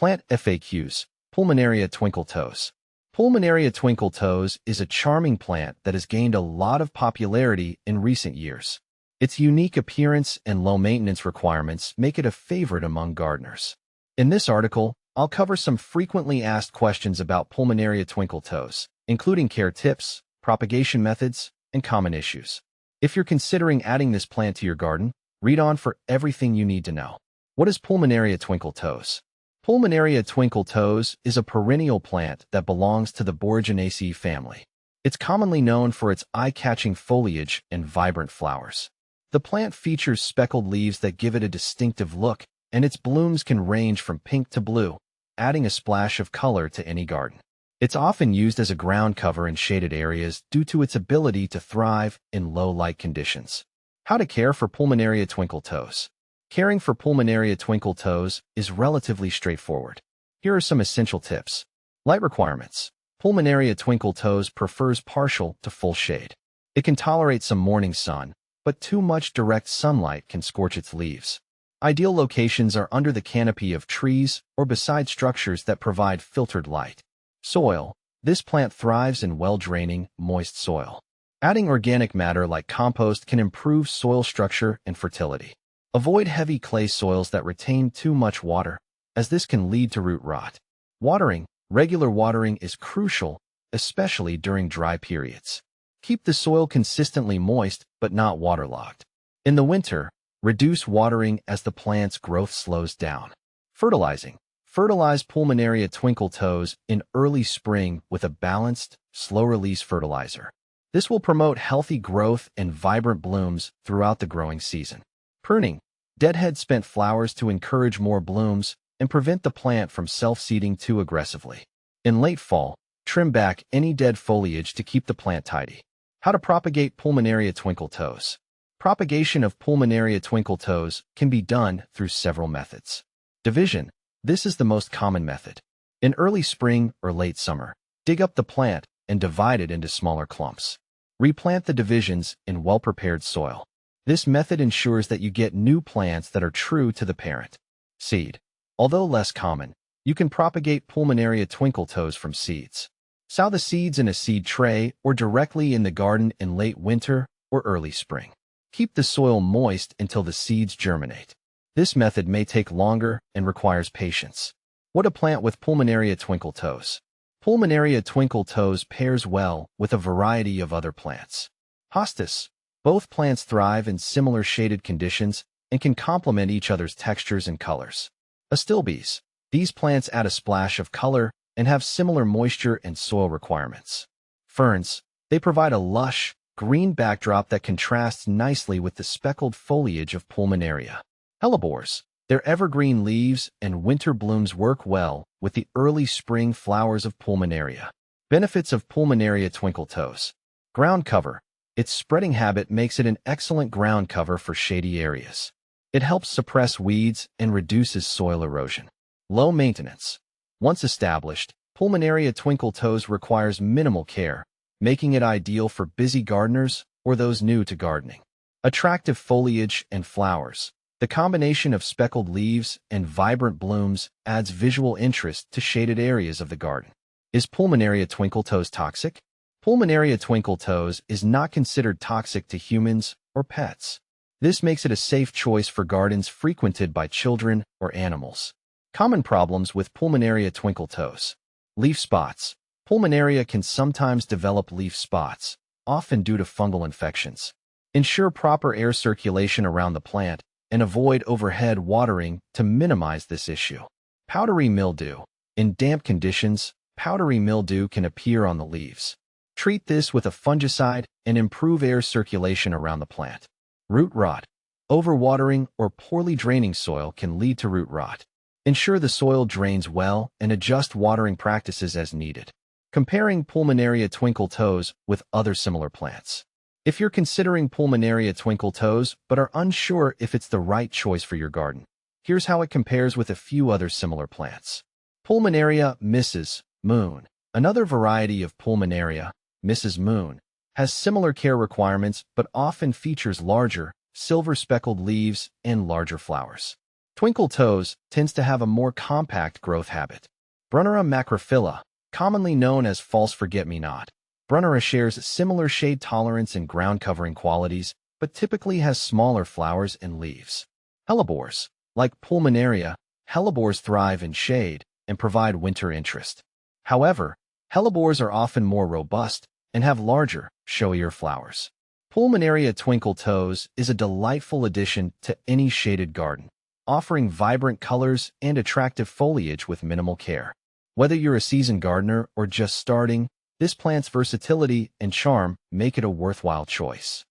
Plant FAQs. Pulmonaria twinkle toes. Pulmonaria twinkle toes is a charming plant that has gained a lot of popularity in recent years. Its unique appearance and low maintenance requirements make it a favorite among gardeners. In this article, I'll cover some frequently asked questions about Pulmonaria twinkle toes, including care tips, propagation methods, and common issues. If you're considering adding this plant to your garden, read on for everything you need to know. What is Pulmonaria twinkle toes? Pulmonaria twinkle toes is a perennial plant that belongs to the Boraginaceae family. It's commonly known for its eye-catching foliage and vibrant flowers. The plant features speckled leaves that give it a distinctive look, and its blooms can range from pink to blue, adding a splash of color to any garden. It's often used as a ground cover in shaded areas due to its ability to thrive in low-light conditions. How to care for Pulmonaria twinkle toes. Caring for Pulmonaria twinkle toes is relatively straightforward. Here are some essential tips. Light requirements. Pulmonaria twinkle toes prefers partial to full shade. It can tolerate some morning sun, but too much direct sunlight can scorch its leaves. Ideal locations are under the canopy of trees or beside structures that provide filtered light. Soil. This plant thrives in well-draining, moist soil. Adding organic matter like compost can improve soil structure and fertility. Avoid heavy clay soils that retain too much water, as this can lead to root rot. Watering. Regular watering is crucial, especially during dry periods. Keep the soil consistently moist but not waterlogged. In the winter, reduce watering as the plant's growth slows down. Fertilizing. Fertilize Pulmonaria twinkle toes in early spring with a balanced, slow-release fertilizer. This will promote healthy growth and vibrant blooms throughout the growing season. Pruning. Deadhead spent flowers to encourage more blooms and prevent the plant from self-seeding too aggressively. In late fall, trim back any dead foliage to keep the plant tidy. How to propagate Pulmonaria twinkle toes. Propagation of Pulmonaria twinkle toes can be done through several methods. Division. This is the most common method. In early spring or late summer, dig up the plant and divide it into smaller clumps. Replant the divisions in well-prepared soil. This method ensures that you get new plants that are true to the parent. Seed. Although less common, you can propagate Pulmonaria twinkle toes from seeds. Sow the seeds in a seed tray or directly in the garden in late winter or early spring. Keep the soil moist until the seeds germinate. This method may take longer and requires patience. What to plant with Pulmonaria twinkle toes. Pulmonaria twinkle toes pairs well with a variety of other plants. Hostas. Both plants thrive in similar shaded conditions and can complement each other's textures and colors. Astilbes. These plants add a splash of color and have similar moisture and soil requirements. Ferns. They provide a lush, green backdrop that contrasts nicely with the speckled foliage of Pulmonaria. Hellebores. Their evergreen leaves and winter blooms work well with the early spring flowers of Pulmonaria. Benefits of Pulmonaria twinkle toes. Ground cover. Its spreading habit makes it an excellent ground cover for shady areas. It helps suppress weeds and reduces soil erosion. Low maintenance. Once established, Pulmonaria twinkle toes requires minimal care, making it ideal for busy gardeners or those new to gardening. Attractive foliage and flowers. The combination of speckled leaves and vibrant blooms adds visual interest to shaded areas of the garden. Is Pulmonaria twinkle toes toxic? Pulmonaria twinkle toes is not considered toxic to humans or pets. This makes it a safe choice for gardens frequented by children or animals. Common problems with Pulmonaria twinkle toes. Leaf spots. Pulmonaria can sometimes develop leaf spots, often due to fungal infections. Ensure proper air circulation around the plant and avoid overhead watering to minimize this issue. Powdery mildew. In damp conditions, powdery mildew can appear on the leaves. Treat this with a fungicide and improve air circulation around the plant. Root rot. Overwatering or poorly draining soil can lead to root rot. Ensure the soil drains well and adjust watering practices as needed. Comparing Pulmonaria twinkle toes with other similar plants. If you're considering Pulmonaria twinkle toes but are unsure if it's the right choice for your garden, here's how it compares with a few other similar plants. Pulmonaria Mrs. Moon. Another variety of Pulmonaria, Mrs. Moon, has similar care requirements but often features larger, silver-speckled leaves and larger flowers. Twinkle toes tends to have a more compact growth habit. Brunnera macrophylla, commonly known as false forget-me-not. Brunnera shares similar shade tolerance and ground covering qualities, but typically has smaller flowers and leaves. Hellebores, like Pulmonaria, hellebores thrive in shade and provide winter interest. However, hellebores are often more robust and have larger, showier flowers. Pulmonaria twinkle toes is a delightful addition to any shaded garden, offering vibrant colors and attractive foliage with minimal care. Whether you're a seasoned gardener or just starting, this plant's versatility and charm make it a worthwhile choice.